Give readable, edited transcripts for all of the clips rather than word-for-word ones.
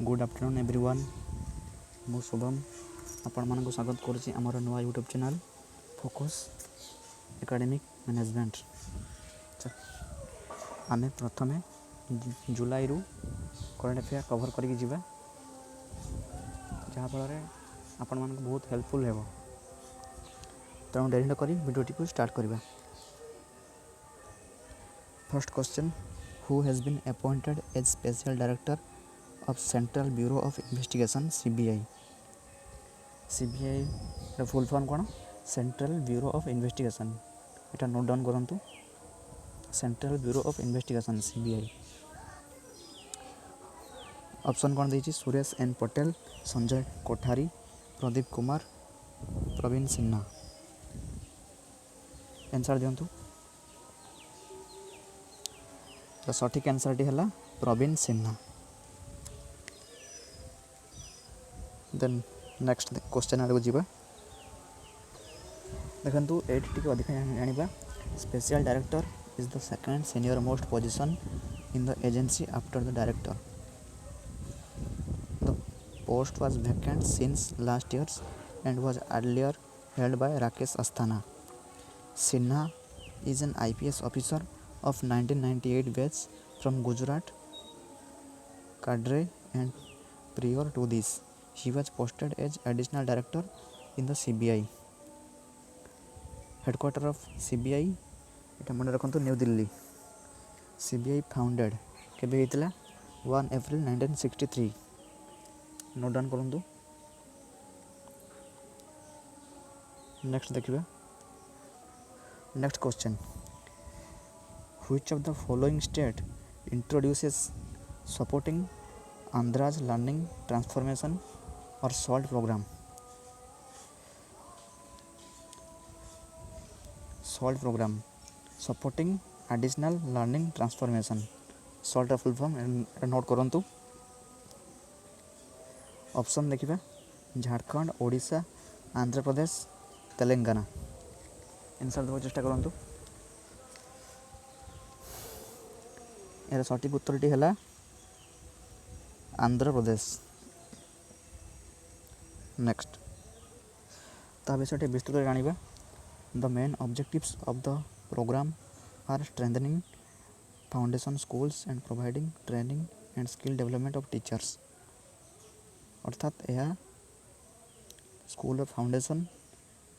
Good afternoon everyone मु शुभम आपण मानक स्वागत करुच्ची आमर नुआ YouTube channel focus academic management. आमे प्रथमे जुलाई रु करंट अफेयर कवर करके जिबा जहाँफल आपण मानक बहुत हेल्पफुल हेबो। तेणु डेरी न करी वीडियोटी को स्टार्ट करबा। First question, who has been appointed as special director of Central Bureau of Investigation CBI। CBI full form कौन? Central bureau of investigation. एटा नोट डाउन करंतु, central bureau of investigation CBI। Option कौन देछि? Suresh N Patel, Sanjay Kothari, Pradeep Kumar, Praveen Sinha. Answer दियंतु। तो सठिक answer टी हला Praveen Sinha. Then next question आड़ को जीवा। देखंतु एटी टी अधिक जानिबा। Special director is the second senior most position in the agency after the director. The post was vacant since last years and was earlier held by Rakesh Asthana. Sinha is an IPS officer of 1998 batch from Gujarat, Cadre, and prior to this he was posted as additional director in the CBI. Headquarter of CBI एटा मन रखंतु new Delhi. CBI founded केबे हेतला? 1 April 1963। Note down करंतु। Next देखिबा। Next question, which of the following state introduces supporting Andhra's learning transformation or SALT program? SALT program, supporting additional learning transformation, SALT full form note करंतु। Option देखिबा, Jharkhand, Odisha, Andhra Pradesh, Telangana. Answer देवा चेष्टा करंतु। यार सठिक उत्तरटी है आंध्र प्रदेश। नेक्स्ट ता विषय विस्तृत जानिबा। The main objectives of the programme are strengthening foundation schools and providing training and skill development of teachers. अर्थात यह स्कूल फाउंडेशन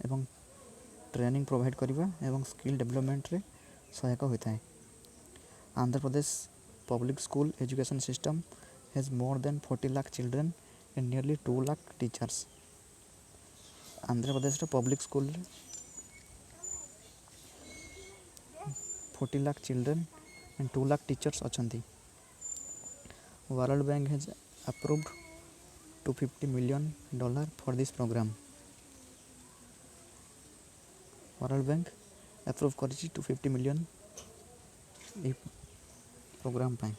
एवं ट्रेनिंग प्रोवाइड करवा एवं स्किल डेवलपमेंट रे सहायक होता है। Andhra Pradesh public school education system has more than 40 lakh children and nearly 2 lakh teachers. Andhra Pradesh public school 40 lakh children and 2 lakh teachers अच्छी। World bank has approved $250 million for this programme. World bank approve कर 250 million programme पाई।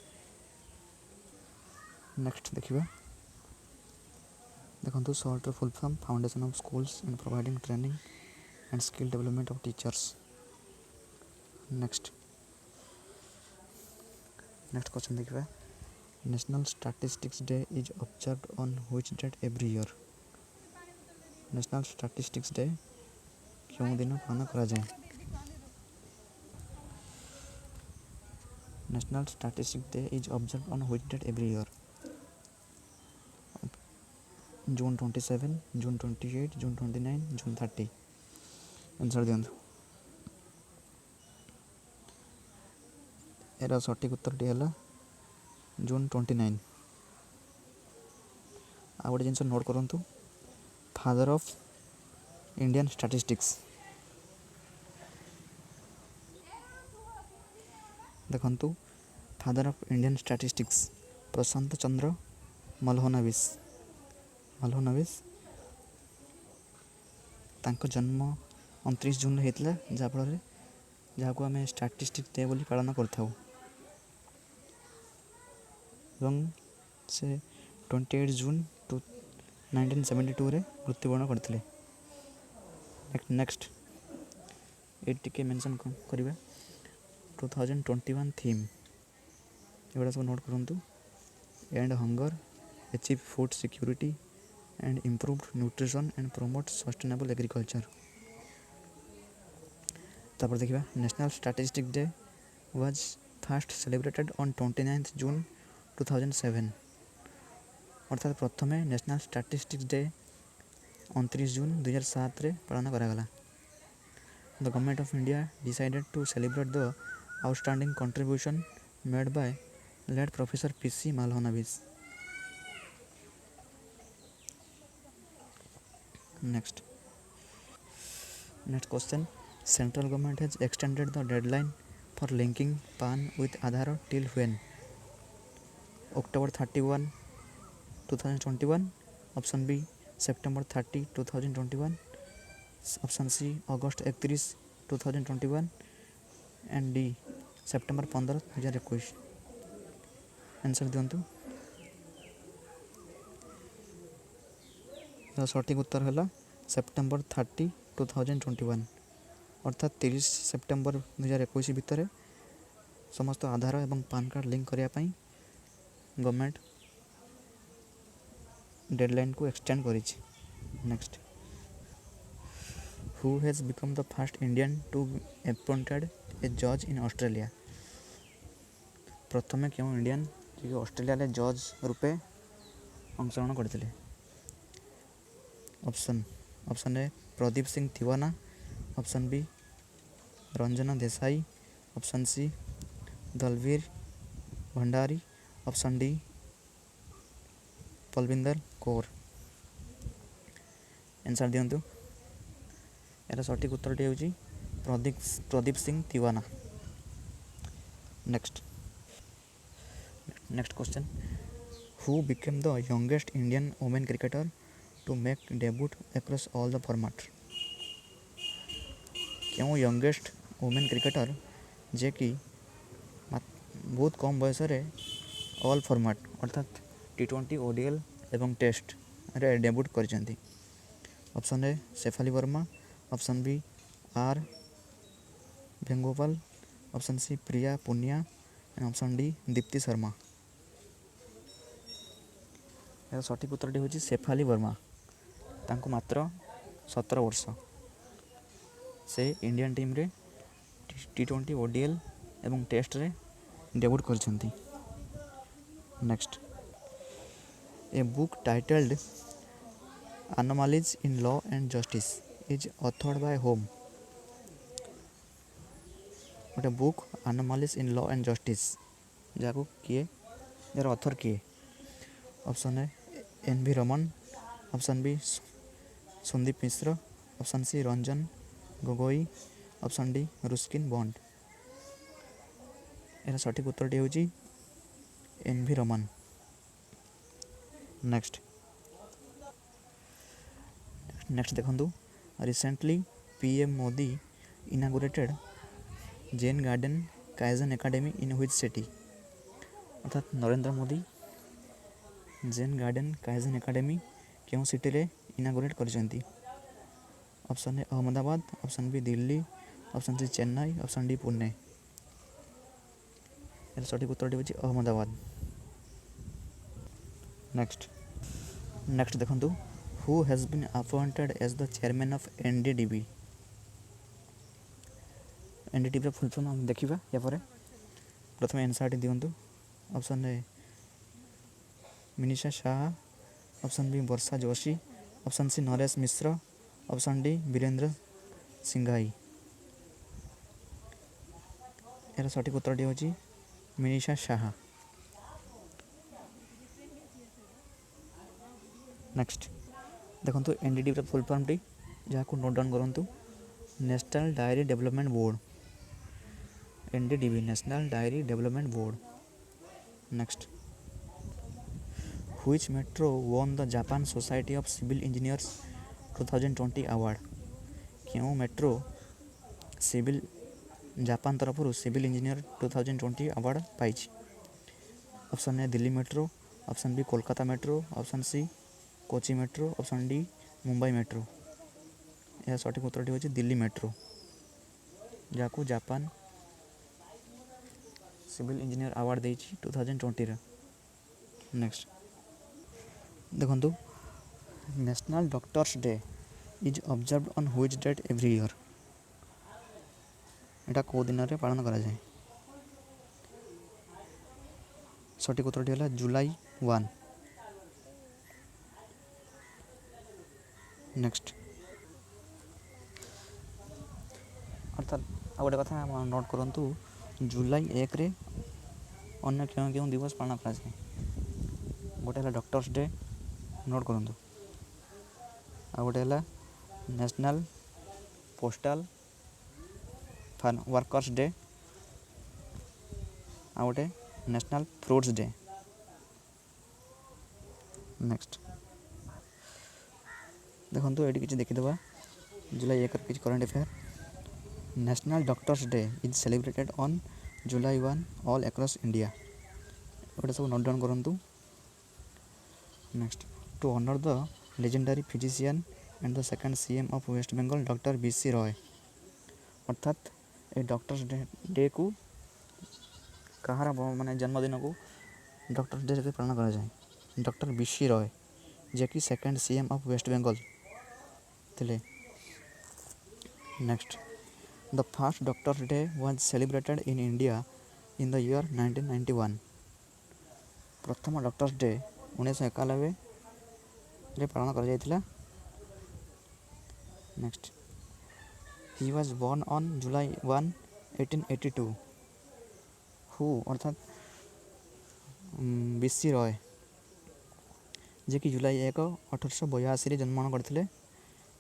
Next देखिबा। देखंतु SALT full form foundation of schools and providing training and skill development of teachers. Next question देखिबा। National statistics day is observed on which date every year. National statistics day क्यों दिन पालन करा जाए? National statistics day is observed on which date every year? June 27, June 28, June 29, June 30। Answer दियंतु। Era सठिक उत्तरटी है जून 29। आ गोटे जिनस note करंतु, फादर ऑफ इंडियन स्टैटिस्टिक्स। देखंतु फादर ऑफ इंडियन स्टैटिस्टिक्स प्रशांत चंद्र मल्होनविस। तांको जन्म 29 जून होता जहाँफल जहाँ को आम स्टैटिस्टिक्स डे बोली पालन करथाउ। से 28 जून 1972 रे मृत्युवरण करथिले। नेक्स्ट ये मेंशन करिबा। 2021 थीम एगुड़ा सब नोट करंतु। And hunger achieve food security and improved nutrition and promote sustainable agriculture. तापर देखिए national statistics day was fast celebrated on 29 June 2007 अर्थात प्रथमे नेशनल स्टैटिस्टिक्स डे 29 जून 2007 पालन करागला. The government of India decided to celebrate the outstanding contribution made by late professor PC Mahalanobis. Next question. Central government has extended the deadline for linking PAN with Aadhaar till when? October 31, 2021. Option B September 30, 2021. Option C August 31, 2021 and D September 15, 2021. Answer दिंतु. सठिक उत्तर है September 30, 2021 अर्थात 30 September 2021 भितर समस्त आधार एवं PAN card link करने government deadline को extend करी. Next who has become the first Indian to appointed a जज इन ऑस्ट्रेलिया. प्रथमे क्यों इंडियन जो ऑस्ट्रेलिया जज रूपे अंशग्रहण करते. Option A Pradeep Singh Tiwana. Option B Ranjana Desai. Option C Dalveer Bhandari. Option D Palwinder Kaur. Answer दिंतु. यार सठिक उत्तर होची Pradeep Singh Tiwana. Next question. Who became the youngest Indian women cricketer to make debut across all the format. क्यों यंगेस्ट वुमेन क्रिकेटर जे कि बहुत कम बयस ऑल फॉर्मेट अर्थात T20 ODL एवं टेस्ट रे डेब्यूट कर. Option A Shefali Verma. Option B R Venugopal. Option C Priya Punia and option D Deepti Sharma. यार सठिक उत्तर होची शेफाली वर्मा. तांको मात्र 17 वर्ष. से इंडियन टीम रे T20 ODL एवं टेस्ट रे डेब्यूट करछंती. Next a book titled Anomalies in Law and Justice is authored by whom. गोटे book Anomalies in Law and Justice जहाँ किए जार ऑथर किए. Option A NV Raman. Option B Sandeep Mishra. Option C Ranjan Gogoi. Option D Ruskin Bond. यार सठिक उत्तर होची NV Raman. Next देखंतु. Recently PM Modi inaugurated Jain garden Kaizen academy in which city. अर्थात Narendra Modi Jain garden Kaizen academy क्यों सिटी रे इनागुरेट करछंती. Option A Ahmedabad. Option B Delhi. Option C Chennai. Option D Pune. यार सठिक उत्तर होची अहमदाबाद. नेक्स्ट देखंतु. Who has been appointed as the chairman of NDDB. NDDB full form हम देखिबा या परे. प्रथम आंसर टी दियंतु. Option A Meenesh Shah. Option B Varsha Joshi. Option C Naresh Mishra. Option D Virendra Singhai. यार सठिक उत्तर होची मिनिषा शाह. नेक्स्ट देखंतु NDDB फुल फॉर्म टी जहाँ को नोट डाउन करंतु. National dairy development board. NDDB national dairy development board. Next which metro won the Japan society of civil engineers 2020 award. क्यों मेट्रो सिविल जापान तरफ सिविल इंजीनियर 2020 अवार्ड पाई. Option A Delhi metro. Option B Kolkata metro. Option C Kochi metro. Option D Mumbai metro. यह सठिक उत्तर होची Delhi metro जहाँ को Japan civil engineer award देछि 2020 रे. नेक्स्ट ଦେଖନ୍ତୁ national doctors day is observe on which date every year. ଏଇଟା କେଉଁ ଦିନରେ ପାଳନ କରାଯାଏ? ସଠିକ୍ ଉତ୍ତରଟି ହେଲା ଜୁଲାଇ 1। ନେକ୍ସଟ ଅର୍ଥାତ୍ ଆଉ ଗୋଟେ କଥା ନୋଟ୍ କରନ୍ତୁ, ଜୁଲାଇ 1ରେ ଅନ୍ୟ କେଉଁ କେଉଁ ଦିବସ ପାଳନ କରାଯାଏ? ଗୋଟେ ହେଲା ଡକ୍ଟର୍ସ ଡେ, ନୋଟ୍ କରନ୍ତୁ। ଆଉ ଗୋଟେ ହେଲା ନ୍ୟାସନାଲ୍ ପୋଷ୍ଟାଲ୍ ୱାର୍କର୍ସ ଡେ, ଆଉ ଗୋଟେ ନ୍ୟାସନାଲ୍ ଫ୍ରୁଟ୍ସ ଡେ। ନେକ୍ସଟ ଦେଖନ୍ତୁ ଏଇଠି କିଛି ଦେଖିଦେବା, ଜୁଲାଇ 1ର କିଛି current affair. National doctors day is celebrated on July 1 all across India. ଏଗୁଡ଼ା ସବୁ ନୋଟ୍ ଡାଉନ୍ କରନ୍ତୁ। Next to honour the legendary physician and the second CM of West Bengal doctor BC Roy. ଅର୍ଥାତ୍ ଏ ଡକ୍ଟର୍ସ ଡେକୁ କାହାର ମାନେ ଜନ୍ମଦିନକୁ ଡକ୍ଟର୍ସ ଡେ ପାଳନ କରାଯାଏ? ଡକ୍ଟର BC ରୟ, ଯିଏକି second CM of West Bengal ଥିଲେ। Next the first doctors day was celebrated in India in the year 1991। ପ୍ରଥମ ଡକ୍ଟର୍ସ ଡେ 1991ରେ ପାଳନ କରାଯାଇଥିଲା। Next he was born on July 1, 1882। Who ଅର୍ଥାତ୍ BC ରୟ, ଯିଏକି ଜୁଲାଇ 1, 1882ରେ ଜନ୍ମଗ୍ରହଣ କରିଥିଲେ।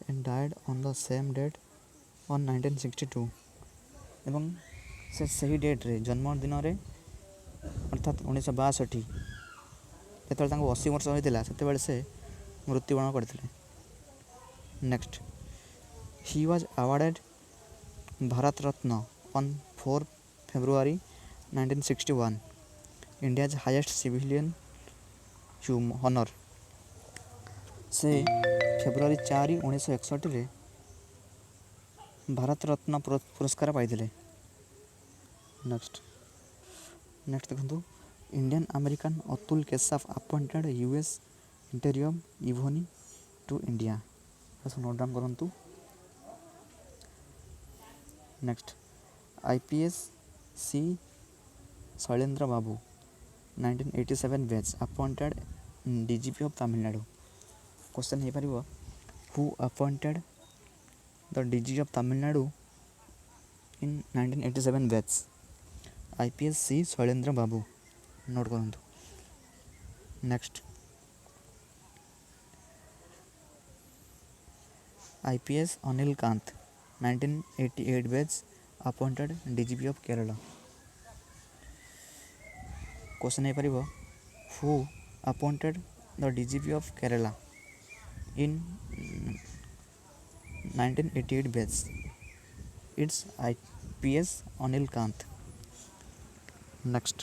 And died on the same date on 1962। ଏବଂ ସେ ସେହି ଡେଟ୍ରେ ଜନ୍ମଦିନରେ ଅର୍ଥାତ୍ 1962, ଯେତେବେଳେ ତାଙ୍କୁ 80 ବର୍ଷ ହୋଇଥିଲା ସେତେବେଳେ ସେ ମୃତ୍ୟୁବରଣ କରିଥିଲେ। Next he was awarded Bharat Ratna on 4 February 1961, India's highest civilian honor। ସେ ଫେବୃଆରୀ 4, 1961ରେ ଭାରତ ରତ୍ନ ପୁରସ୍କାର ପାଇଥିଲେ। ନେକ୍ସଟ ଦେଖନ୍ତୁ Indian American Atul Keshap appointed US interim envoy to India. ସବୁ ନୋଟ୍ ଡାଉନ୍ କରନ୍ତୁ। Next IPS C Shailendra Babu 1987 batch appointed DGP of Tamil Nadu. Question ହେଇପାରିବ who appointed the DG of Tamil Nadu in 1987 batch? IPS C Shailendra Babu, note କରନ୍ତୁ। Next IPS Anil Kant 1988 batch appointed DGP of Kerala. Question ହେଇପାରିବ who appointed the DGP of Kerala in 1988 batch? It's IPS Anil Kant. Next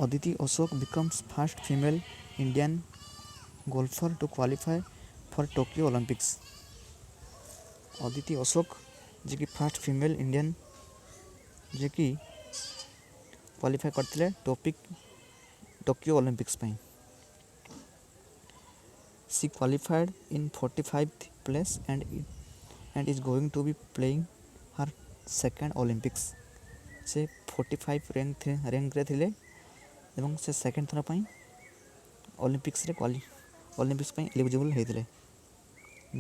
Aditi Ashok becomes first female Indian golfer to qualify for Tokyo Olympics. Aditi Ashok, ଯିଏକି first female Indian ଯିଏକି qualify କରିଥିଲେ Tokyo Olympics ପାଇଁ। She qualified in 45th place and is going to be playing her second Olympics। ସେ 45 ର୍ୟାଙ୍କରେ ଥିଲେ ଏବଂ ସେ second ଥର ପାଇଁ ଅଲିମ୍ପିକ୍ସ ପାଇଁ ଏଲିଜିବୁଲ୍ ହେଇଥିଲେ।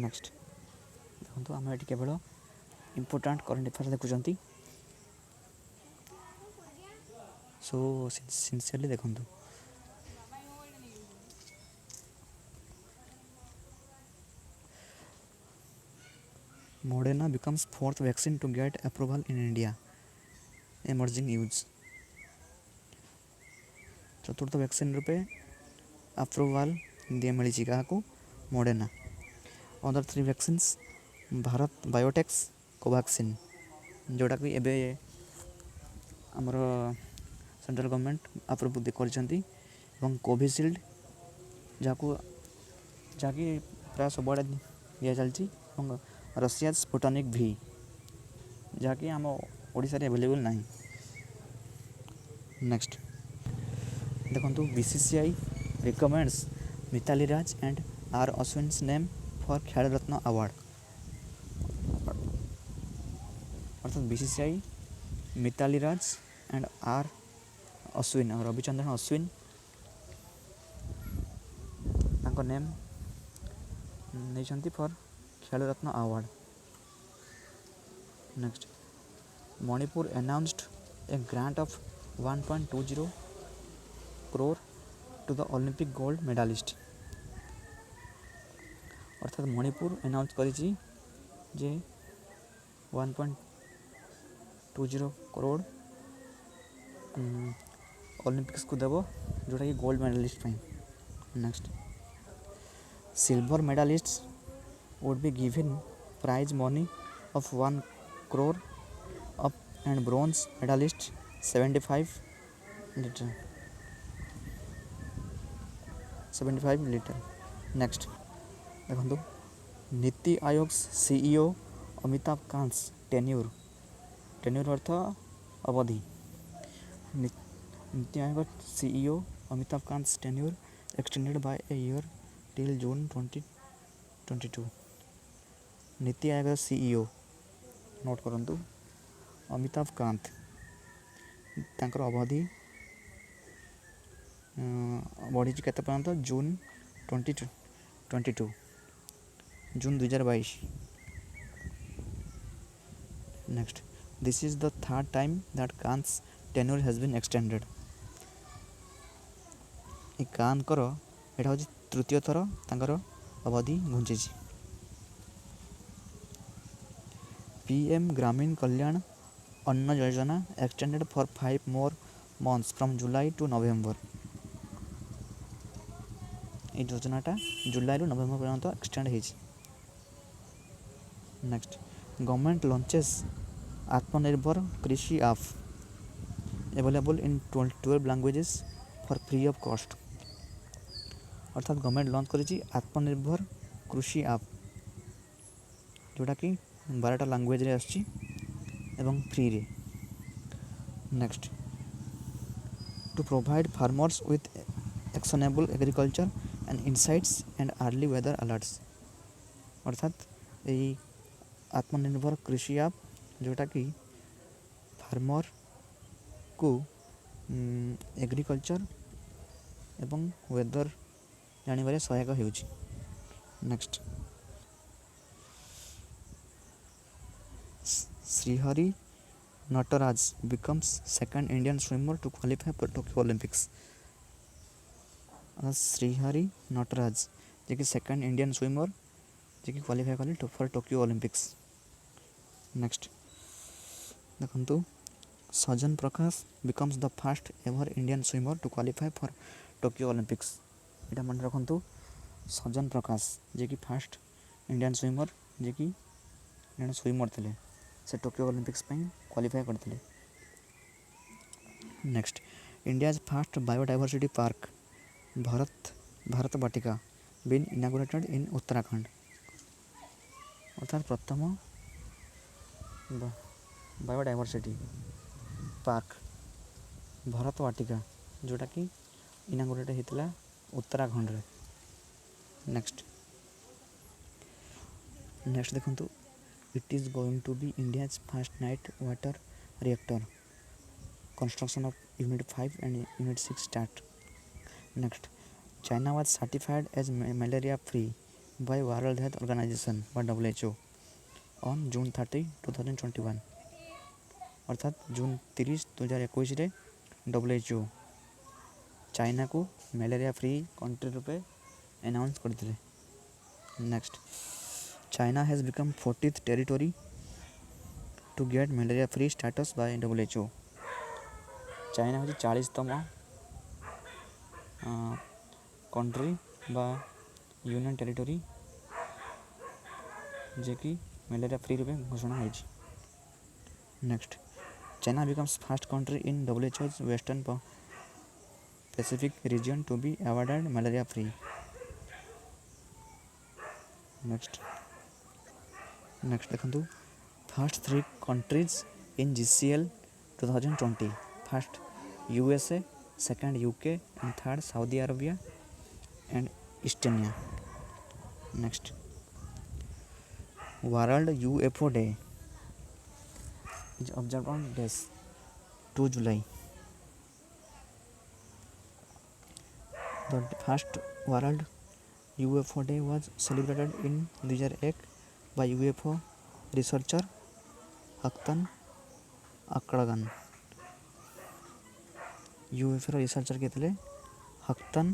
ନେକ୍ସଟ ଦେଖନ୍ତୁ ଆମେ ଏଠି କେବଳ ଇମ୍ପୋର୍ଟାଣ୍ଟ କରେଣ୍ଟ ଆଫେୟାର୍ସ ଦେଖୁଛନ୍ତି, ସୋ ସିନ୍ସିୟରଲି ଦେଖନ୍ତୁ। Moderna becomes fourth vaccine to get approval in India, emerging use। ଚତୁର୍ଥ ଭ୍ୟାକ୍ସିନ୍ ରୂପେ ଆପ୍ରୁଭାଲ୍ ମିଳିଛି କାହାକୁ? ମଡେର୍ନା। ଅଦର 3 ଭ୍ୟାକ୍ସିନ୍ସ ଭାରତ ବାୟୋଟେକ୍ସ କୋଭାକ୍ସିନ୍, ଯେଉଁଟାକି ଏବେ ଆମର ସେଣ୍ଟ୍ରାଲ୍ ଗଭର୍ଣ୍ଣମେଣ୍ଟ ଆପ୍ରୁଭ୍ କରିଛନ୍ତି, ଏବଂ କୋଭିସିଲ୍ଡ ଯାହାକି ପ୍ରାୟ ସବୁଆଡ଼େ ଦିଆଚାଲିଛି, ଏବଂ ରଷିଆଜ୍ ସ୍ପୁଟନିକ୍ V, ଯାହାକି ଆମ ଓଡ଼ିଶାରେ ଆଭେଲେବୁଲ୍ ନାହିଁ। ନେକ୍ସଟ ଦେଖନ୍ତୁ BCCI recommends Mithali Raj and R. Ashwin's name for Khel Ratna award. अर्थात BCCI Mithali Raj and R Ashwin Ravichandran Ashwin तांको नेम नहीं for Khel Ratna award. Next Manipur announced a grant of 1.20 crore to the Olympic gold medalist. अर्थात Manipur announce करिछि जे 1.20 करोड़ ओलंपिक्स को देव जोटा कि gold medalist. Next silver medalists would be given prize money of 1 crore of and bronze medalist 75 लीटर। Next देखो नीति आयोग सीईओ अमिताभ कांत टेन्यूर अर्थ अवधि। NITI Aayog CEO Amitabh Kant tenure extended by a year till June 2022। NITI Aayog CEO note करंतु अमिताभ कांत तांकर अवधि बढ़ी केते पर्यंत June 2022 June 2022। Next this is the third time that कांस टेन्योर हैज बीन एक्सटेंडेड। ए कान कर एटा हो तृतीय थर तांकर अवधि घुंची। पीएम ग्रामीण Kalyan Anna Yojana extended for 5 more months from July to November. ये योजनाटा जुलाई रु नवेम्बर पर्यंत एक्सटेंड होइछि। Next government launches Atmanirbhar Krishi app available in 12 languages for free of cost. अर्थात गवर्नमेंट लॉन्च करिछि आत्मनिर्भर कृषि ऐप जोटा कि 12टा लैंग्वेज रे आछि एवं फ्री रे। Next to provide farmers with actionable agriculture and insights and early weather alerts. अर्थात यही आत्मनिर्भर कृषि ऐप जोटा कि फार्मर को एग्रीकल्चर एवं वेदर जानिबारे सहायक होउछि। Next Srihari Nataraj becomes second Indian swimmer to qualify for Tokyo Olympics। Srihari Nataraj जे कि सेकंड इंडियन स्विमर जे कि क्वालिफाई कले फॉर टोक्यो ओलंपिक्स। नेक्स्ट देखंतु सजन प्रकाश becomes the first ever Indian swimmer to qualify for Tokyo Olympics. एटा मन रखंतु सजन प्रकाश जे कि फर्स्ट इंडियन स्विमर जे कि जन swimmer थे से टोक्यो ओलंपिक्स क्वालिफाई करते। Next India's first biodiversity park Bharat Vatika been inaugurated in Uttarakhand. अर्थात प्रथम बायोडाइवर्सिटी पार्क भारत वाटिका जोटा कि इनागुरेट होता उत्तराखंड रे। नेक्स्ट देखो it is going to be India's first night water reactor. Construction of Unit 5 and Unit 6 start. Next, China was certified as malaria free by World Health Organization by WHO on June 30, 2021. अर्थात जून 30, 2021 रे WHO China को malaria free country रूपे announce करथिले। Next China has become 40th territory to get malaria free status by WHO। China हूँ 40तम country बा union territory जे कि malaria free रूपे घोषणा होइछि। Next China becomes first country in WHO's Western Pacific region to be awarded malaria free। Next देखो first 3 countries in GCL 2020। First USA, second UK and third Saudi Arabia and Estonia. Next, World UFO Day is observed on days 2 July. The first World UFO Day was celebrated in 2001 by UFO researcher Haktan Akdagan. UFO researcher किए थे हक्तन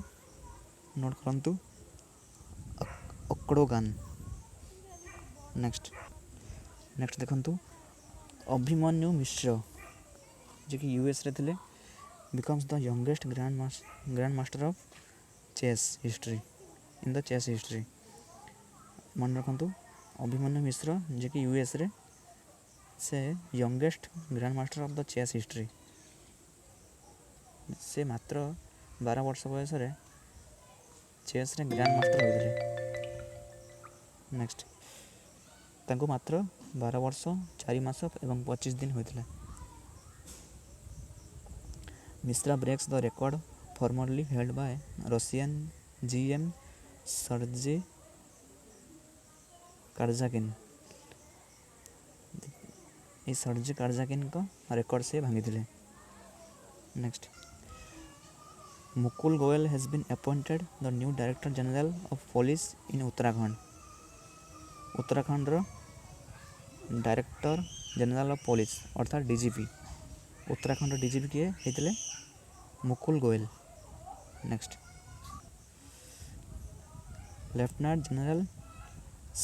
note करंतु अकडोगान. Next देखंतु अभिमन्यु मिश्र जो कि US रे थे becomes the youngest grand master of chess history in the chess history. मन रखु अभिमन्यु मिश्र जो कि यूएस रे से youngest grand master of the chess history. से मात्र 12 वर्ष बयस चेस रे ग्रैंड मास्टर होते. नेक्स्ट तांको मात्र 12 वर्ष 4 मास एवं 25 दिन होता. Mishra breaks the record formerly held by Russian GM Sergey Karjakin. ये सर्जी कार्जाकिन का रेकॉर्ड से भांगी थे. Next Mukul Goyal has been appointed the new director general of police in Uttarakhand. Uttarakhand director general of police अर्थात डीजीपी. उत्तराखंड डीजीपी किए होते Mukul Goyal. Next lieutenant general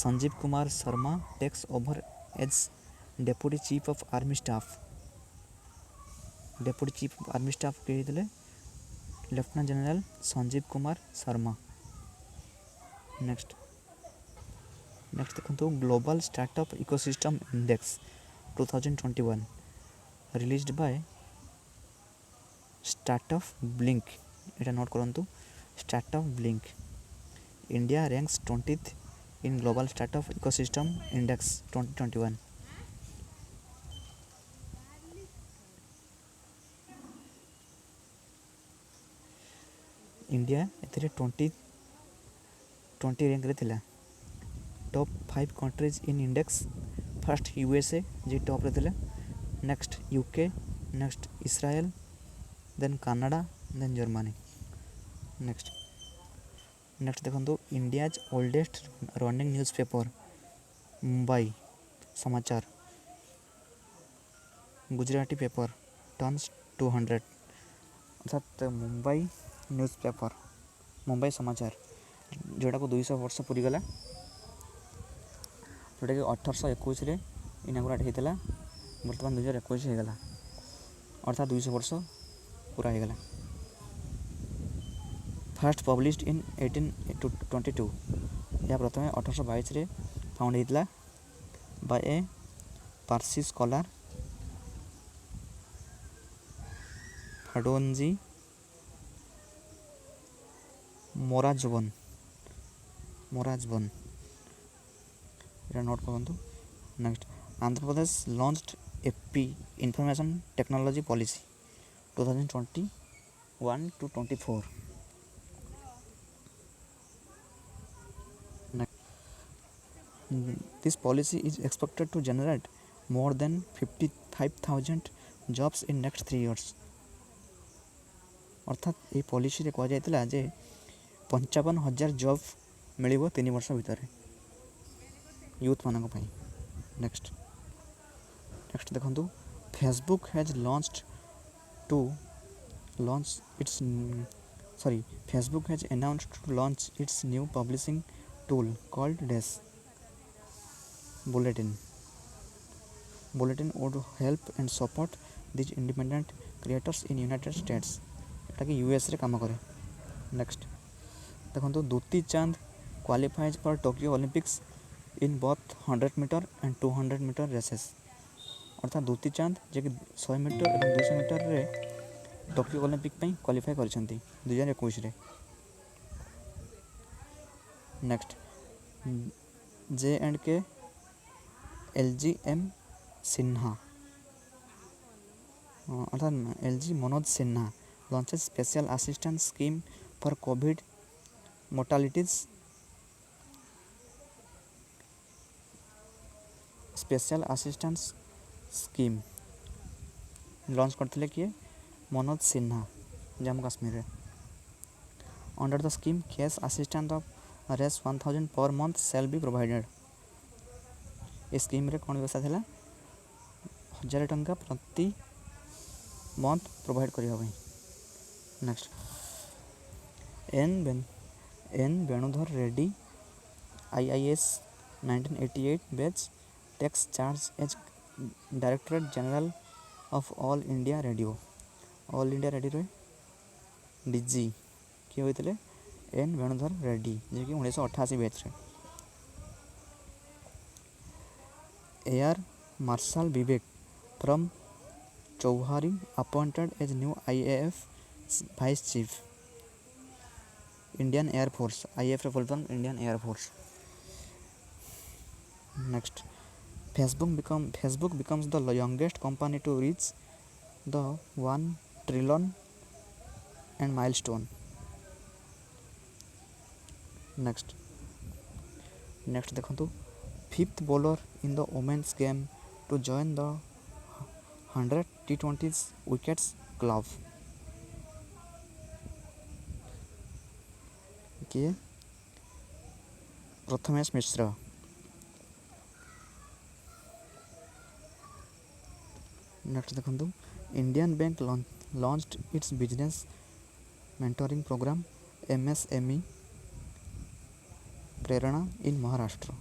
Sanjeev Kumar Sharma takes over as deputy chief of army staff. Deputy chief of army staff किए होते lieutenant general Sanjeev Kumar Sharma. Next देखो global startup ecosystem index 2021 released by startup blink. ये note करूँ startup blink. India ranks 20th in global startup ecosystem index 2021. India ए 20 rank रे थिला. Top 5 countries in index first USA जी top रे थिला. Next UK, next Israel, then Canada, then Germany. Next देखो India's oldest running newspaper Mumbai Samachar Gujarati paper turns 200. अर्थात Mumbai newspaper Mumbai समाचार जोटा को 200 वर्ष पूरी गला. जोटा कि 1821 इनागुरेट होता बर्तमान 2021 होगला. अर्थात 200 वर्ष पूरा होगला. First published in 1822. यह प्रथम 1822 फाउंड होता बाय ए पारसी स्कॉलर फडोनजी मोराजबन. ये नोट करूँ. Next Andhra Pradesh launched AP information technology policy 2021 to 24. This policy is expected to generate more than 55,000 jobs in next 3 years. अर्थात ये पॉलिसी कह जाता जे 55,000 जॉब मिल 3 वर्ष भितर यूथ मान. नेक्स्ट देखो Facebook has Facebook has announced to launch its new publishing tool called Dash. Bulletin would help and support these independent creators in United States. एटा कि US रे काम करे. नेक्स्ट देखो Dutee Chand qualifies for Tokyo Olympics in both 100 metre and 200 metre races. अर्थात दूती चांद जे कि 100 metre और 200 metre रे टोक्यो ओलंपिक पे क्वालिफाई करछंती 2021 रे. नेक्स्ट J&K LGM सिन्हा अर्थात LG Manoj Sinha launches special assistance scheme for covid mortalities special assistance scheme launch करते किए मनोज सिन्हा जम्मू काश्मीर रे। Under the scheme cash assistance of रेस 1000 per month shall be provided. ए स्कीम रे कौन व्यवस्था था 1000 टंका प्रति मंथ प्रोवाइड करने। Next N Venudhar Reddy IIS 1988 batch takes charge as directorate general of all India radio DG किए होते एन वेणुधर रेड्डी जे कि 1988 बैच रे। एयर मार्शल विवेक फ्रॉम Chaudhari appointed as new IAF vice chief Indian air force. IAF रे full form Indian air force. Next Facebook becomes the youngest company to reach the 1 trillion and milestone. Next देखो fifth bowler in the women's game to join the 100 T20 wickets club किए Prathamesh Mishra. Next देखो Indian bank launched its business mentoring programme MSME Prerana in Maharashtra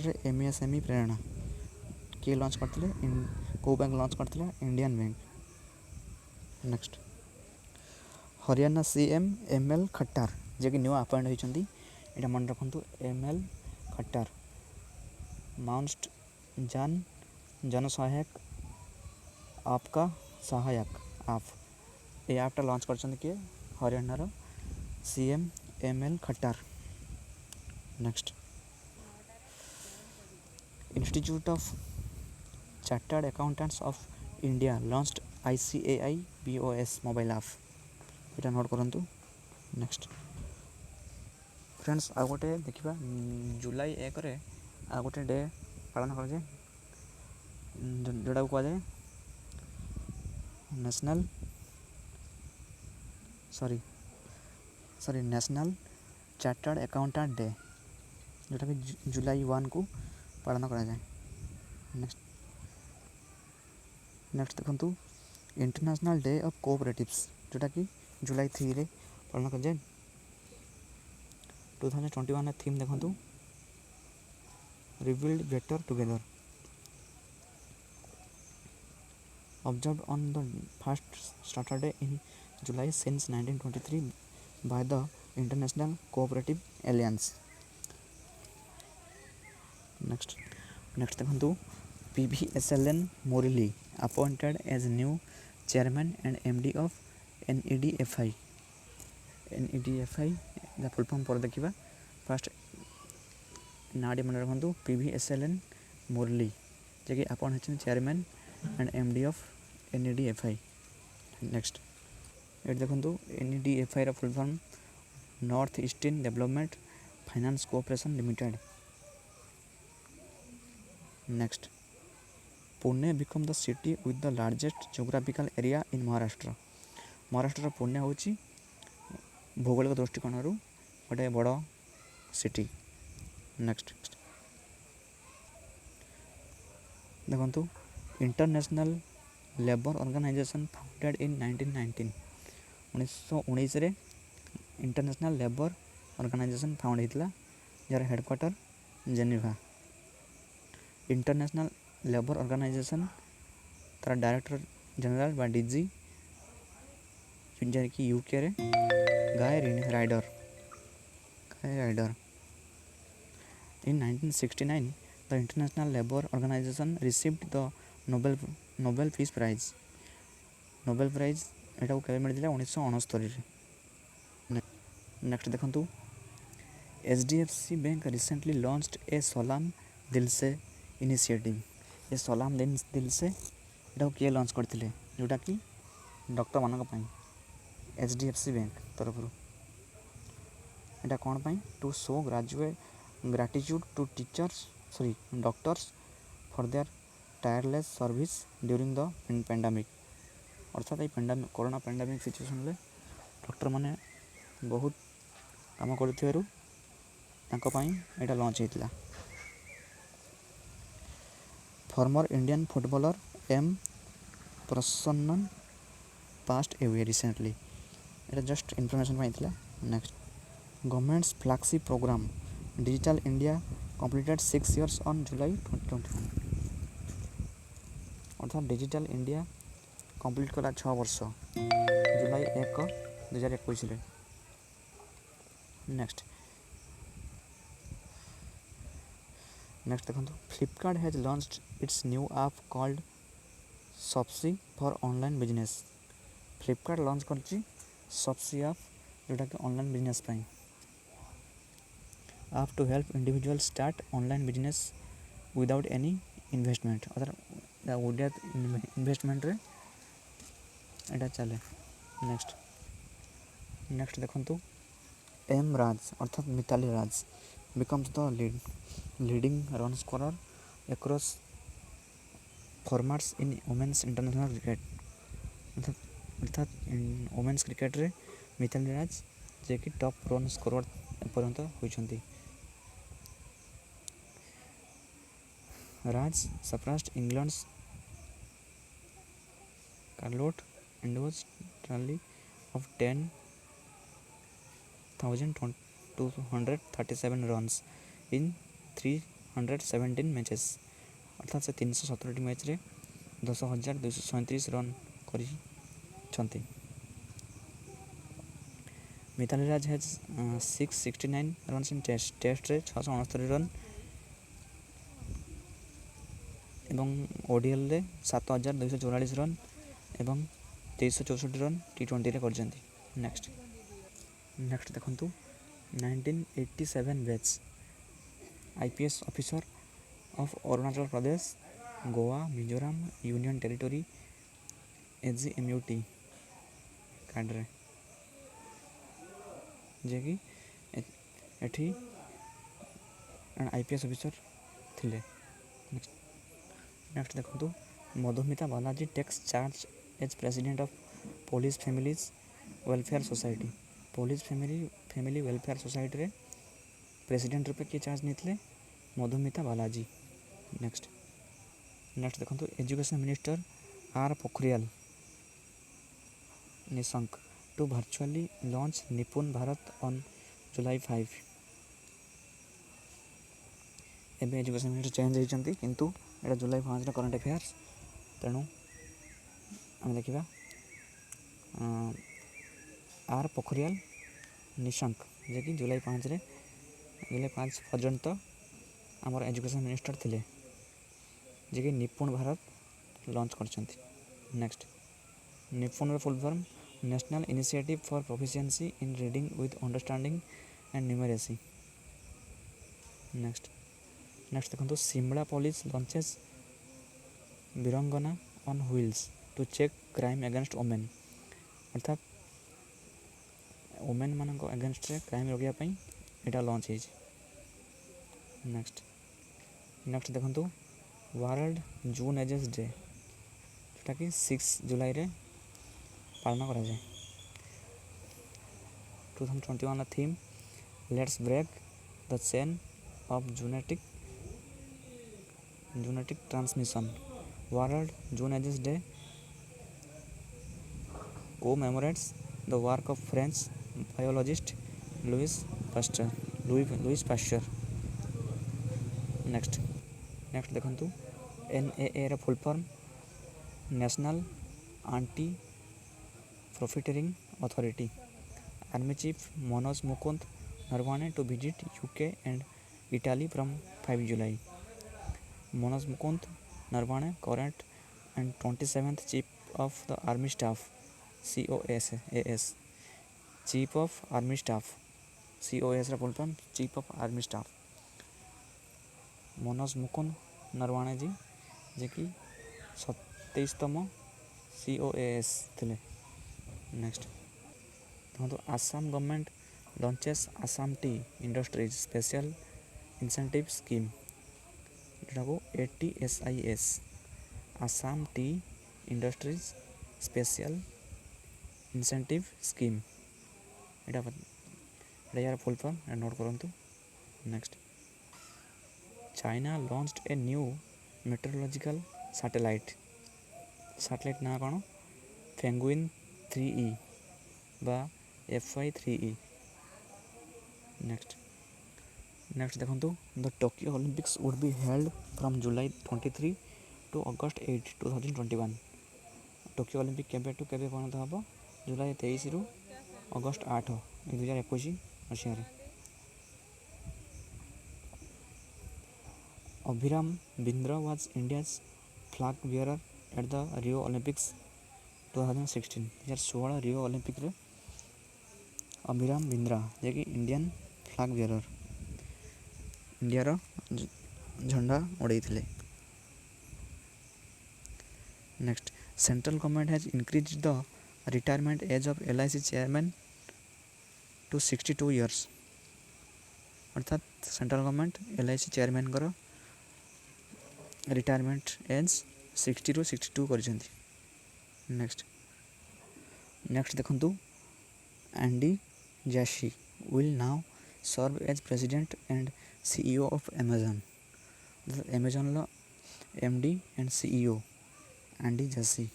रे MSME Prerana किए launch करते को bank launch करते Indian bank. Next Haryana CM ML Khattar जे कि new appoint होती यहाँ मन रखु ML खट्टार माउंट जनसहायक आपका सहायक आप ये ऐपटा लॉन्च कर Haryana CM ML Khattar. Next institute of chartered accountants of India launched ICAI BOS mobile app यहाँ नोट करूँ। नेक्स्ट फ्रेंड्स आ गोटे देखा जुलाई 1 रे आ गोटे डे पालन कर जोटा कहुए नेशनल चार्टर्ड अकाउंटेंट डे जोटा कि जुलाई 1 को पालन करा जाए। नेक्स्ट देखो इंटरनेशनल डे ऑफ कोऑपरेटिव्स जोटा कि जुलाई 3 रे पालन कर जाए। 2021 थीम देखो rebuild better together observed on the first Saturday in July since 1923 by the International Cooperative Alliance. Next देखो PVSLN Morley appointed as new chairman and MD of NEDFI the full form पर देखा first नाड़ी मन रखु PVSLN Morley जे कि appoint होती chairman and MD of NEDFI। Next ये देखो NEDFI रा full form north eastern development finance cooperation limited. Next Pune become the city with the largest geographical area in Maharashtra Pune हूँ भौगोलिक दृष्टिकोण गोटे बड़ सिटी। नेक्स्ट देखो international labour organisation founded in 1919 रे इंटरनेशनल लेबर ऑर्गेनाइजेशन फाउंड होता जार headquarter Geneva. International labour organisation तार डायरेक्टर जनरल बा DG कि UK रे गाय rider. In 1969 the International Labour Organization received the Nobel Peace Prize एटा को मिलता 1969। नेक्स्ट देखो HDFC बैंक रिसेंटली लॉन्च्ड ए सलाम दिल से इनिशिएटिव ये सलाम दिल से एटा किए लॉन्च करते जोटा कि डॉक्टर मानक HDFC बैंक तरफ एटा कौन पाई to show gratitude to teachers sorry doctors for their tireless service during the pandemic. अर्थात ये कोरोना पेंडेमिक सिचुएशन डॉक्टर मैंने बहुत काम करूँ यहाँ लॉन्च होता। Former Indian footballer M Prasannan passed away recently ये जस्ट इनफॉरमेशन पाई। Next government's flagship program digital India completed 6 years on July 2021। अर्थात डिजिटल इंडिया कंप्लीट कला 6 वर्ष जुलाई 1 2021। नेक्स्ट देखो Flipkart has launched its new app called Shopsy for online business. Flipkart launch कर Shopsy app जोटा कि online business app to help individual start online business without any investment. अर्थात without investment रे एटा चले। नेक्स्ट देखो M Raj अर्थात Mithali Raj becomes the leading run scorer across formats in women's international cricket। अर्थात वोमेन्स क्रिकेट रे मिताली राज जे कि टॉप रन स्कोरर पर्यंत होइछंती। Raj surpassed England's Charlotte and was tally of 10,237 runs in 317 matches. अर्थात से 317 मैच रे 10,237 रन कर। Mithali Raj has 669 runs in test रे 669 रन एवं ओडीएल रे 7,244 रन एवं 364 रन T20 कर। नेक्स्ट देखो 1987 batch IPS officer of Arunachal Pradesh Goa Mizoram union territory AGMUT cadre जे कि एठी IPS ऑफिसर थिले। नेक्स्ट देखो Madhumita Balaji takes charge as president of police families welfare society. Police family welfare society रे प्रेसिडेंट रूपे किए चार्ज नहीं मधुमिता बालाजी। नेक्स्ट देखो education minister R Pokhriyal Nishank to virtually launch Nipun Bharat on July 5। एवं एजुकेशन मिनिस्टर चेंज होती किंतु एटा जुलाई 5 करंट अफेयर्स तेणु आम देखा आर पोखरियाल निशंक जे कि जुलाई 5 पर्यंत आमर एजुकेशन मिनिस्टर थिले जे कि निपुण भारत लॉन्च कर। Next Nipun full form national initiative for proficiency in reading with understanding and numeracy. Next देखो Shimla police launches Veerangana on wheels to check crime against women. अर्थात वोमेन मान अगेंस्ट क्राइम रोकने यहाँ लॉन्च हो। नेक्स्ट देखो वर्ल्ड जून एजेस डे जोटा कि 6 जुलाई रे पालन करा जाए। 2021 theme let's break the chain of zoonotic transmission. World zoonoses day commemorates the work of French biologist Louis Pasteur। Next देखो NAA रा full form national anti profiteering authority. Army chief Manoj Mukund Naravane to visit UK and Italy from 5 July. Manoj Mukund Naravane current and 27th chief of the army staff COAS chief of army staff COAS रा full form chief of army staff Manoj Mukund Naravane जी जे कि 27तम COAS थिले। Next देखो Assam government launches Assam Tea Industries Special Incentive Scheme ଏଟାକୁ ATSIS Assam Tea Industries Special Incentive Scheme ଏଟା यार full form note करंतु। Next China launched a new metrological satellite ना कौन Fengyun 3E बा FY3E। नेक्स्ट देखो the Tokyo Olympics would be held from July 23 to August 8 2021। Tokyo Olympic केबे टू केबे परिणत हम जुलाई 23 रु अगस्ट 8 2021 मसीह। Abhiram Bindra was India's flag bearer at the Rio Olympics 2016। 2016 Rio Olympic रे अभिराम बिंद्रा जे कि इंडियन फ्लैग बेयरर इंडिया रो झंडा उड़ाई थिले। Next central government has increase the retirement age of LIC chairman to 62 years. अर्थात सेंट्रल गवर्नमेंट LIC चेयरमैन कर retirement age 60 ରୁ 62 କରିଛନ୍ତି। नेक्स्ट देखंतु Andy Jassy will now serve as president and CEO of Amazon. Amazon लो MD and CEO Andy Jassy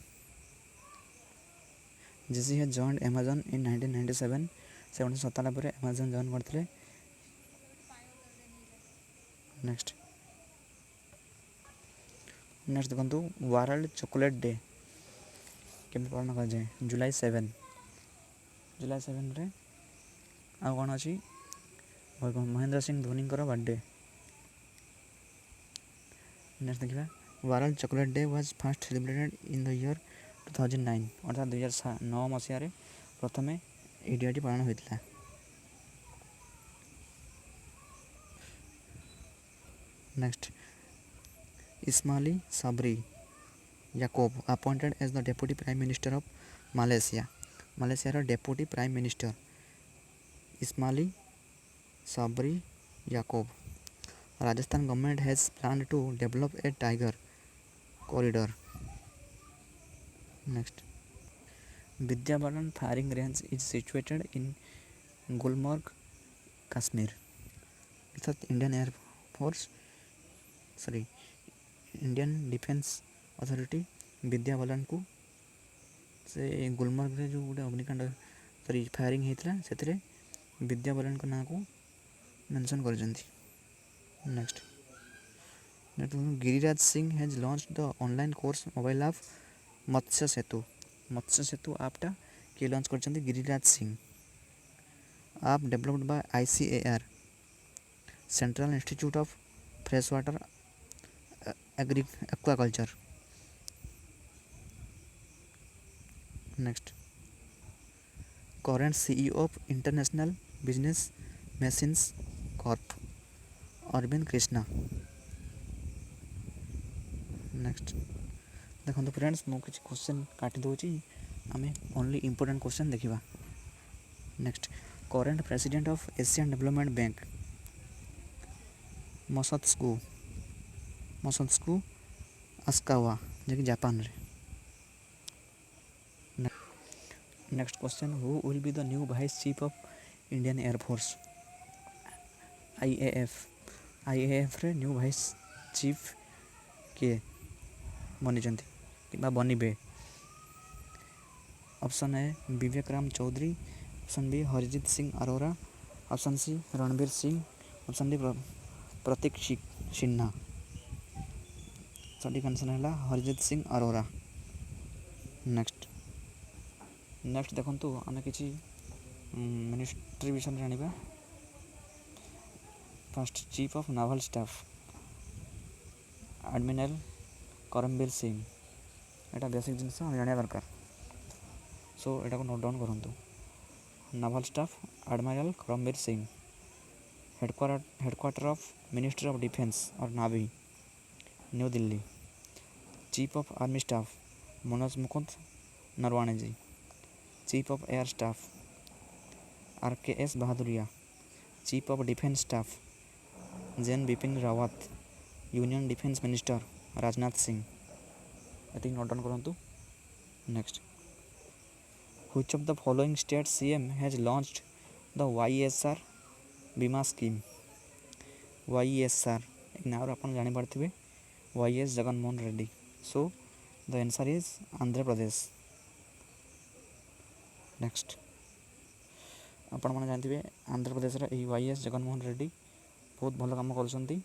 has joined Amazon in 1997। से 1997 Amazon join करते। Next देखो world chocolate day केबे पालन कर जाए जुलाई 7 रे आ कौन अच्छी महेंद्र सिंह धोनी बर्थडे। नेक्स्ट देखा world chocolate day was first celebrated in the year 2009। अर्थात 2009 मसीह प्रथम यह डेट पालन होता। Next Ismaili Shabari Yakub appointed as the deputy prime minister of Malaysia deputy prime minister Ismaili Shabari Yakub. Rajasthan government has plan to develop a tiger corridor. Next Vidya Balan firing range is situated in Gulmarg Kashmir. अर्थात Indian defence authority Vidya Balan को से गुलमर्ग रे जो गोटे अग्निकांड firing होता से विद्याबालन ना को मेंशन कर। Next Giriraj Singh has launch the online course mobile app Matsya Setu ऐपटा किए लॉन्च कर Giriraj Singh. App developed by ICAR central institute of fresh water aquaculture. Next current CEO of international business machines corp Arvind Krishna. Next देखो फ्रेंड्स मु किसी क्वेश्चन काटी दूची आम ओनली इंपोर्टेंट क्वेश्चन देखा। Next current president of Asian development bank Masatsugu Asakawa जो कि Japan रे। Next question who will be the new vice chief of Indian air force IAF रे न्यू वाइस चीफ किए बनी कि बनबे। Option A Vivek Ram Chaudhari, option B Harjit Singh Arora, option C Ranbir Singh, option D Prateek Sinha. सठिक answer है हरजीत सिंह अरोरा। नेक्स्ट देखो आम कि मिनिस्ट्री विषय जाना। First chief of naval staff admiral Karambir Singh. यहाँ बेसिक जिनस जाना दरकार सो यहाँ को नोट डाउन करूँ। Naval staff admiral Karambir Singh. Headquarter of ministry of defence और navy New Delhi. Chief of army staff Manoj Mukund Naravane ji. Chief of air staff RKS Bahaduria, Chief of Defence Staff Gen Bipin Rawat, Union Defence Minister Rajnath Singh. ଏତିକି note down କରନ୍ତୁ। Next, which of the following state CM has launched the YSR ବୀମା scheme? YSR ନାଁରୁ ଆପଣ ଜାଣିପାରିଥିବେ, YS Jaganmohan Reddy. So the answer is Andhra Pradesh. Next, ଆପଣମାନେ ଜାଣିଥିବେ ଆନ୍ଧ୍ରପ୍ରଦେଶର ଏହି YS Jaganmohan Reddy ବହୁତ ଭଲ କାମ କରୁଛନ୍ତି।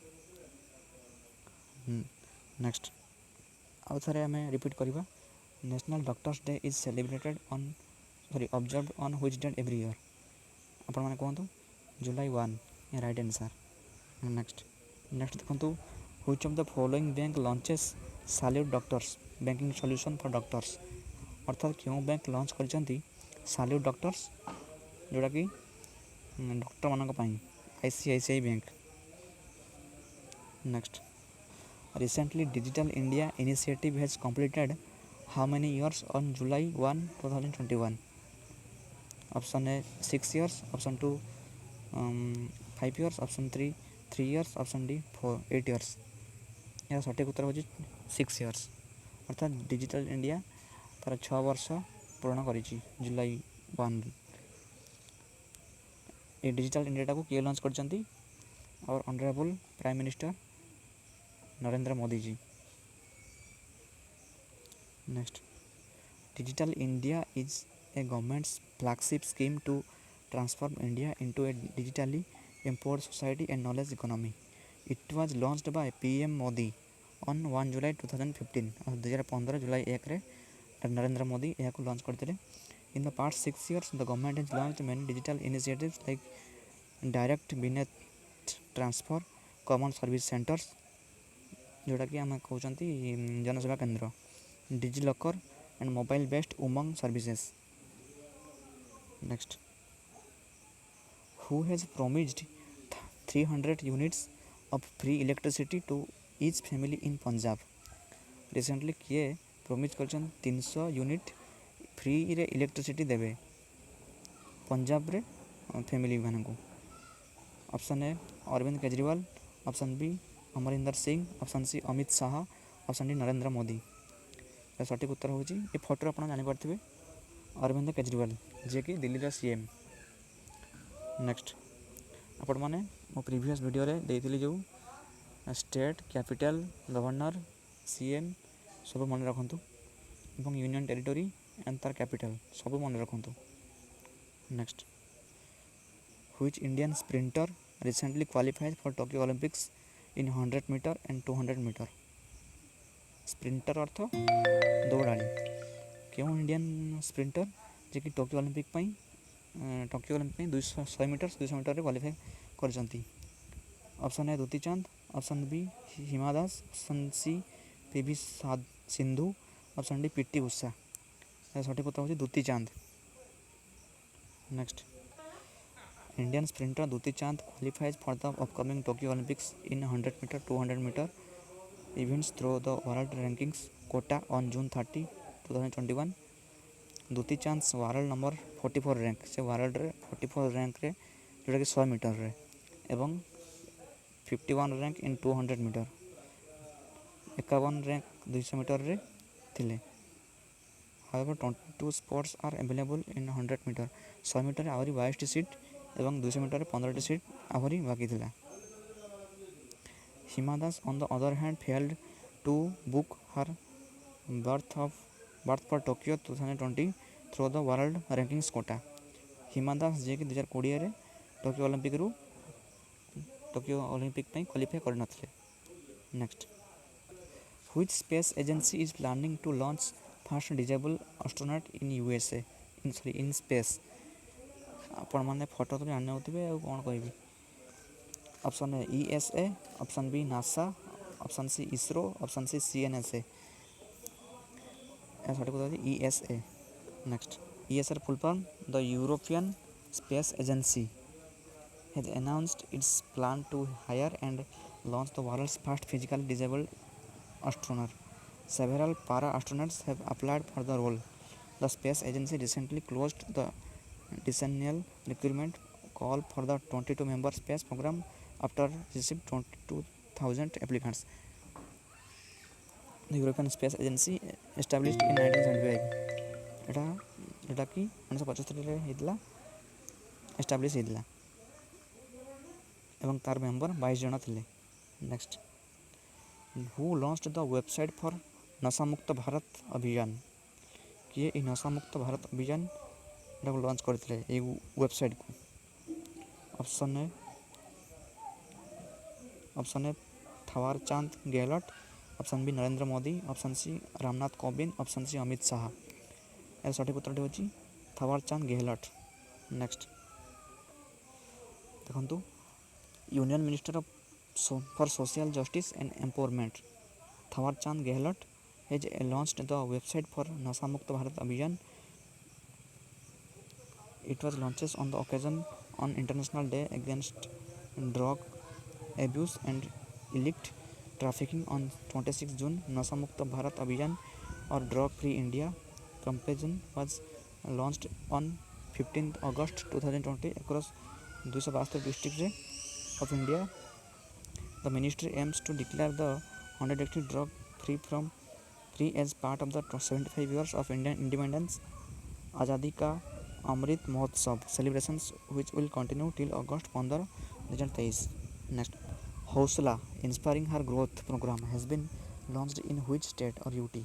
ନେକ୍ସଟ, ଆଉ ଥରେ ଆମେ ରିପିଟ୍ କରିବା। National doctors day is celebrated observed on which date every year? ଆପଣମାନେ କୁହନ୍ତୁ। July 1 right answer. ନେକ୍ସଟ ଦେଖନ୍ତୁ, which of the following bank launches salute doctors banking solution for doctors? ଅର୍ଥାତ୍ କେଉଁ ବ୍ୟାଙ୍କ ଲଞ୍ଚ କରିଛନ୍ତି ସାଲ୍ୟୁଟ୍ ଡକ୍ଟର୍ସ, ଯେଉଁଟାକି ଡକ୍ଟରମାନଙ୍କ ପାଇଁ? ICICI bank. Next, recently digital India initiative has completed how many years on July 1, 2021? Option A 6 years, option 2 5 years, option 3 3 years, option D 8 years। ଏହାର ସଠିକ୍ ଉତ୍ତର ହେଉଛି 6 years। ଅର୍ଥାତ୍ ଡିଜିଟାଲ ଇଣ୍ଡିଆ ତା'ର 6 ବର୍ଷ ପୂରଣ କରିଛି ଜୁଲାଇ 1। ଏ ଡିଜିଟାଲ ଇଣ୍ଡିଆଟାକୁ କିଏ ଲଞ୍ଚ କରିଛନ୍ତି? Hour honourable Prime minister Narendra Modiji. Next, digital India is a government's flagship scheme to transform India into a digitally empowered society and knowledge economy. It was launched by PM Modi on 1 July 2015। 2015 July 1ରେ Narendra Modi ଏହାକୁ launch କରିଥିଲେ। In the past 6 years, the government has launched many digital initiatives like direct benefit transfer, common service centres, ଯେଉଁଟାକି ଆମେ କହୁଛନ୍ତି ଜନସେବା କେନ୍ଦ୍ର, DigiLocker and mobile based Umang services. Next, who has promised 300 units of free electricity to each family in Punjab? Recently କିଏ promise କରିଛନ୍ତି 300 unit ଫ୍ରିରେ electricity ଦେବେ ପଞ୍ଜାବରେ ଫ୍ୟାମିଲିମାନଙ୍କୁ? Option A Arvind Kejriwal, option B Amarinder Singh, option C Amit Shah, option D Narendra Modi. ଏହାର ସଠିକ୍ ଉତ୍ତର ହେଉଛି, ଏ ଫଟୋରେ ଆପଣ ଜାଣିପାରୁଥିବେ, ଅରବିନ୍ଦ କେଜରିୱାଲ, ଯିଏକି ଦିଲ୍ଲୀର CM। ନେକ୍ସଟ, ଆପଣମାନେ ମୋ ପ୍ରିଭିୟସ୍ ଭିଡ଼ିଓରେ ଦେଇଥିଲି ଯେଉଁ ଷ୍ଟେଟ୍, କ୍ୟାପିଟାଲ, ଗଭର୍ଣ୍ଣର, CM ସବୁ ମନେ ରଖନ୍ତୁ ଏବଂ ୟୁନିୟନ୍ ଟେରିଟୋରି ଆଣ୍ଡ ତାର କ୍ୟାପିଟାଲ ସବୁ ମନେ ରଖନ୍ତୁ। Next, which Indian sprinter recently qualified for Tokyo Olympics in 100 meter and 200 meter? Sprinter ଅର୍ଥ ଦୌଡ଼ାଳି। କେଉଁ ଇଣ୍ଡିଆନ୍ ସ୍ପ୍ରିଣ୍ଟର ଯିଏକି ଟୋକିଓ ଅଲିମ୍ପିକ୍ ପାଇଁ 100 ମିଟର 200 ମିଟରରେ କ୍ୱାଲିଫାଏ କରିଛନ୍ତି? Option A Dutee Chand, option B Hima Das, option C PV Sindhu, option D PT Usha. ଏହା ସଠିକ୍ ଉତ୍ତର ହେଉଛି Dutee Chand. Next, Indian sprinter Dutee Chand qualifies for the upcoming Tokyo Olympics in 100 meter 200 meter events through the World Rankings quota on June 30, 2021। Dutee Chand's world number 44 rank, ସେ ୱାର୍ଲଡ଼ରେ 44 ରାଙ୍କରେ, ଯେଉଁଟାକି 100 ମିଟରରେ, ଏବଂ 51 rank in 200 metre, 51 rank 200 ମିଟରରେ ଥିଲେ। However, 22 spots are available in 100 meter। 100 ମିଟରରେ ଆହୁରି 22ଟି seat ଏବଂ 200 ମିଟରରେ 15ଟି seat ଆହୁରି ବାକି ଥିଲା। Hima Das on the other hand failed to book her berth for Tokyo 2020 through the World Rankings quota। Hima Das ଯିଏକି 2020ରେ ଟୋକିଓ ଅଲିମ୍ପିକ୍ ପାଇଁ କ୍ୱାଲିଫାଏ କରିନଥିଲେ। Next, which space agency is planning to launch first disabled astronaut in USA in space? ଆପଣମାନେ photo ତ ଜାଣିନେଉଥିବେ, ଆଉ କ'ଣ କହିବି। Option A ESA, option B NASA, option C ISRO, option C CNSA। ଏହା ସଠିକ୍ ଉତ୍ତର ହେଉଛି ESA। ନେକ୍ସଟ, ESAର full form the European space agency has announced its plan to hire and launch the world's first physically disabled astronaut. Several para astronauts have applied for the role. The space agency recently closed the decennial recruitment call for the 22-member space program after received 22,000 applicants. The European Space Agency established in 1975 ଏଟା ଯେଉଁଟାକି 1975ରେ ହେଇଥିଲା establish ହେଇଥିଲା ଏବଂ ତାର member 22 ଜଣ ଥିଲେ। Next, who launch the website for ନଶାମୁକ୍ତ Bharat ଅଭିଯାନ? କିଏ ଏହି ନଶାମୁକ୍ତ ଭାରତ ଅଭିଯାନ ଏଟାକୁ ଲଞ୍ଚ କରିଥିଲେ ଏଇ ୱେବସାଇଟ୍କୁ? Option A Thawar Chand Gehlot, option B Narendra Modi, option C Ramnath Kovind, option C Amit Shah. ଏହାର ସଠିକ୍ ଉତ୍ତରଟି ହେଉଛି ଥାୱାର ଚାନ୍ଦ ଗେହଲଟ। ନେକ୍ସଟ ଦେଖନ୍ତୁ, union minister for social justice and empowerment Thawar Chand Gehlot has launched the website for Nashamukta Bharat Abhiyan. It was launched on the occasion on International Day Against Drug Abuse and Illicit Trafficking on 26 June. Nashamukta Bharat Abhiyan or Drug Free India campaign was launched on 15th August 2020 across 272 districts of India. The ministry aims to declare the 100 district drug free as part of the 75 years of Indian independence. Azadi Ka Amrit Mahotsav celebrations which will continue till August 15, 2023. Next, Hausla Inspiring Her Growth program has been launched in which state or UT?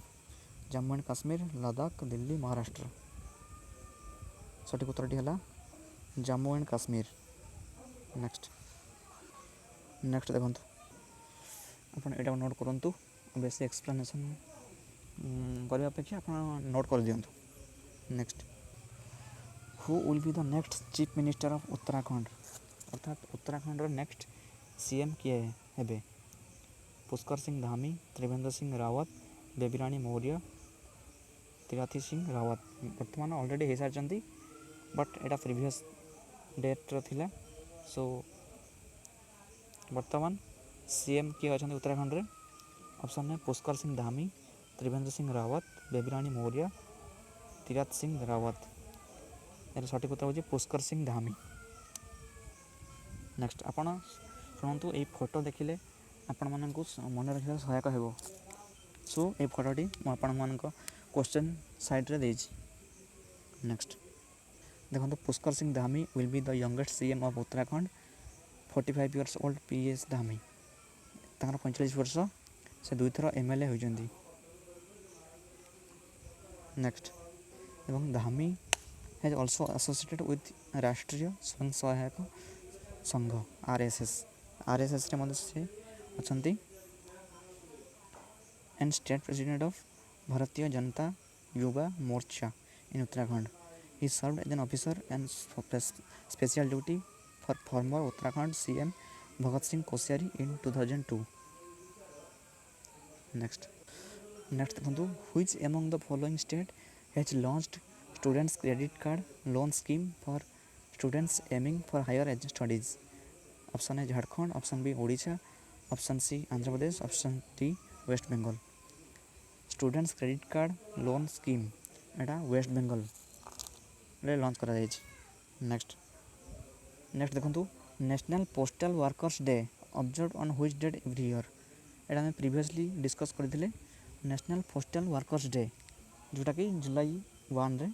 Jammu and Kashmir, Ladakh, Delhi, Maharashtra. ସଠିକ୍ ଉତ୍ତରଟି ହେଲା Jammu and Kashmir. Next ଦେଖନ୍ତୁ, ଆପଣ ଏଇଟାକୁ note କରନ୍ତୁ। ବେଶୀ explanation କରିବା ଅପେକ୍ଷା ଆପଣ ନୋଟ୍ କରିଦିଅନ୍ତୁ। Next, who will be the next chief minister of Uttarakhand? ଅର୍ଥାତ୍ ଉତ୍ତରାଖଣ୍ଡର ନେକ୍ସଟ CM କିଏ ହେବେ? ପୁଷ୍କର ସିଂ ଧାମୀ, ତ୍ରିଭେନ୍ଦ୍ର ସିଂ ରାୱତ, ବେବି ରାଣୀ ମୌର୍ୟ, ତୀରଥ ସିଂ ରାୱତ। ବର୍ତ୍ତମାନ ଅଲରେଡ଼ି ହେଇସାରିଛନ୍ତି, ବଟ୍ ଏଇଟା ପ୍ରିଭିୟସ୍ ଡେଟ୍ର ଥିଲା। ସୋ ବର୍ତ୍ତମାନ CM କିଏ ଅଛନ୍ତି ଉତ୍ତରାଖଣ୍ଡରେ? Option A Pushkar Singh Dhami, Trivendra Singh Rawat, Baby Rani Maurya, Tirath Singh Rawat. ଏହାର ସଠିକ୍ ଉତ୍ତର ହେଉଛି ପୁଷ୍କର ସିଂ ଧାମୀ। ନେକ୍ସଟ, ଆପଣ ଶୁଣନ୍ତୁ, ଏଇ ଫଟୋ ଦେଖିଲେ ଆପଣମାନଙ୍କୁ ମନେ ରଖିବାକୁ ସହାୟକ ହେବ। ସୋ ଏଇ ଫଟୋଟି ମୁଁ ଆପଣମାନଙ୍କ କ୍ୱେଶ୍ଚନ୍ ସାଇଡ଼୍ରେ ଦେଇଛି। ନେକ୍ସଟ ଦେଖନ୍ତୁ, Pushkar Singh Dhami will be the youngest CM of Uttarakhand. 45 years old PS Dhami, ତାଙ୍କର 45 ବର୍ଷ, ସେ ଦୁଇଥର MLA ହୋଇଛନ୍ତି। ନେକ୍ସଟ, ଏବଂ Dhami has also associated with ରାଷ୍ଟ୍ରୀୟ ସ୍ୱୟଂ ସହାୟକ ସଂଘ RSSରେ ମଧ୍ୟ ସେ ଅଛନ୍ତି। and state president of Bharatiya Janata Yuva Morcha in Uttarakhand. He served as an officer and special duty for former Uttarakhand CM Bhagat Singh Koshiyari in 2002. Next ଦେଖନ୍ତୁ, which among the following state has launched students credit card loan scheme for students aiming for higher studies? Option A Jharkhand, option B Odisha, option C Andhra Pradesh, option D West Bengal. Students credit card loan scheme ଏଇଟା ୱେଷ୍ଟ ବେଙ୍ଗଲରେ launch କରାଯାଇଛି। Next ଦେଖନ୍ତୁ, national postal workers day observe on which date every year? ଏଇଟା ଆମେ previously discuss କରିଥିଲେ। National postal workers day ଯେଉଁଟାକି ଜୁଲାଇ 1ରେ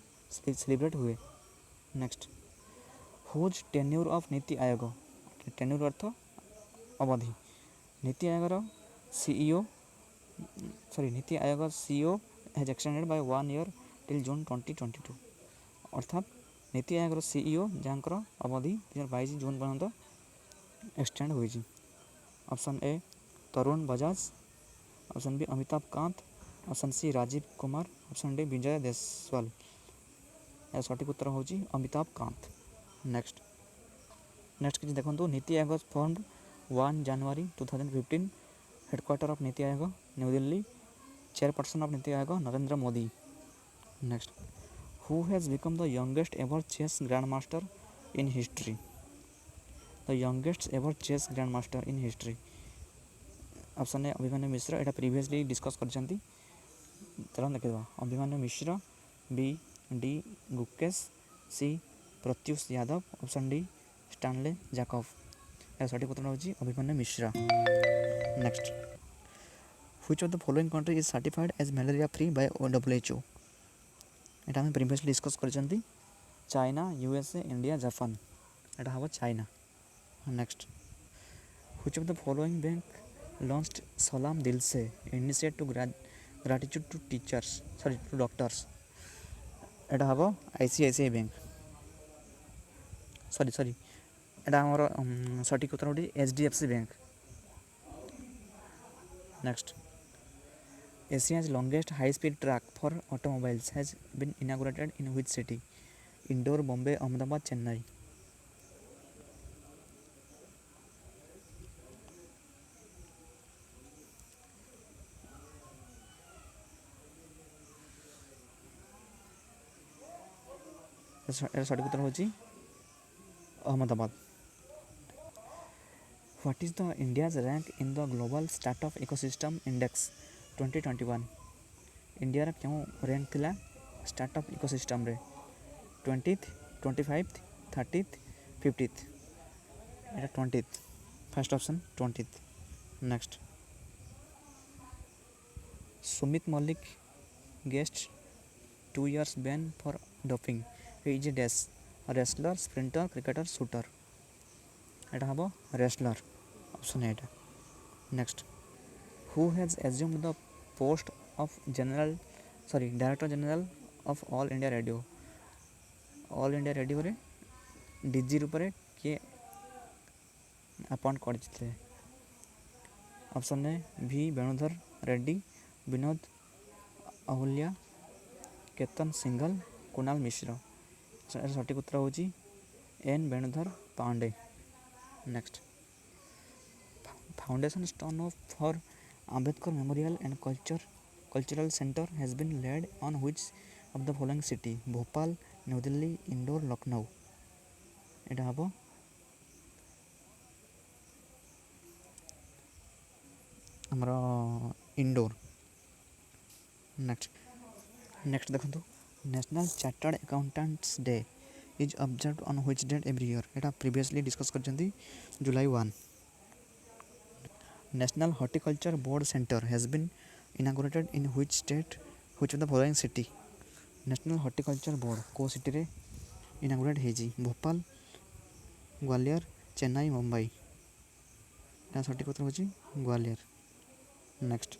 ସେଲିବ୍ରେଟ୍ ହୁଏ। Next, whose tenure of Niti Aayog? ଟେନ୍ୟୁର୍ ଅର୍ଥ ଅବଧି। NITI Aayog CEO has extended by 1 year till June 2022. ଅର୍ଥାତ୍ ନୀତି ଆୟୋଗର CEO ଯାହାଙ୍କର ଅବଧି 2022 ଜୁନ୍ ପର୍ଯ୍ୟନ୍ତ ଏକ୍ସଟେଣ୍ଡ ହୋଇଛି। Option A Tarun Bajaj, option B Amitabh Kant, option C Rajiv Kumar, option D Vijay Deswal. ଏହାର ସଠିକ୍ ଉତ୍ତର ହେଉଛି ଅମିତାଭ କାନ୍ତ। ନେକ୍ସଟ କିଛି ଦେଖନ୍ତୁ, NITI Aayog formed 1 January 2015. Headquarter of Niti Aayog new Delhi. Chairperson of Niti Aayog Narendra Modi. Next, who has become the youngest ever chess grandmaster in history? The youngest ever chess grandmaster in history. Option A Abhimanyu Mishra, ଏଇଟା previously discuss କରିଛନ୍ତି। ତାହେଲେ ଦେଖିଦେବା, Abhimanyu Mishra, B D Gukesh, C Pratyush Yadav, option D Stanley Jacob. यार सठिक उत्तर होची Abhimanyu Mishra. Next, which of the following country is certified as malaria free by WHO। এটা আমি প্রিভিয়াসলি ডিসকস କରିଛନ୍ତି ଚାଇନା, USA, ଇଣ୍ଡିଆ, ଜାପାନ। ଏଇଟା ହେବ China. Next, which of the following bank launched Salam ଦିଲସେ initiate to gratitude to teachers to doctors। ଏଇଟା ହେବ ICICI bank. ସରି ଏଇଟା ଆମର ସଠିକ ଉତ୍ତର ହେଉଛି HDFC bank. Next, Asia's longest high-speed track for automobiles has been inaugurated in which city? Indore, Bombay, Ahmedabad, Chennai। এর সঠিক উত্তর হচ্ছে Ahmedabad. What is the India's rank in the Global Startup Ecosystem Index 2021? India क्यों rank थिला startup ecosystem रे 20th, 25th, 30th, 50th। এটা 20th, first option 20th। Next, Sumit Malik गेस्ट 2 years ban for doping। he is a dash wrestler, sprinter, cricketer, shooter। এটা হবো wrestler, option এটা। Next, who has assumed the post of Director General of All India Radio। All India Radio रे DG रूपरे किए appoint करते? Option A V Venudhar Reddy, Vinod Ahulya, Ketan Singhal, Kunal Mishra. सठिक उत्तर होची N Venudhar Pande. Next, foundation stone for Ambedkar memorial and cultural centre has been laid on which of the following city? Bhopal, New Delhi, Indore, Lucknow. এটা হব ଆମର इंदौर। नेक्स्ट देखो, national chartered accountants day is observed on which date every year? এটা previously discuss करछंती जुलाई 1। National horticulture board centre has been inaugurated in which state? Which of the following city? National horticulture board को city रे inaugurate हेजी? भोपाल, ग्वालियर, चेन्नई, मुंबई। सठिक उत्तर होची Gwalior. Next,